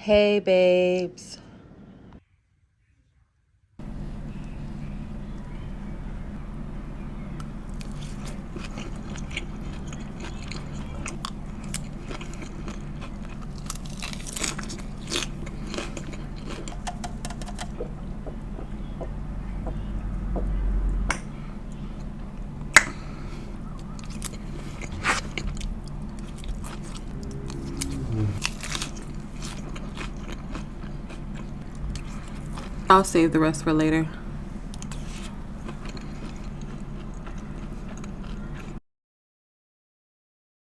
Hey, babes. I'll save the rest for later.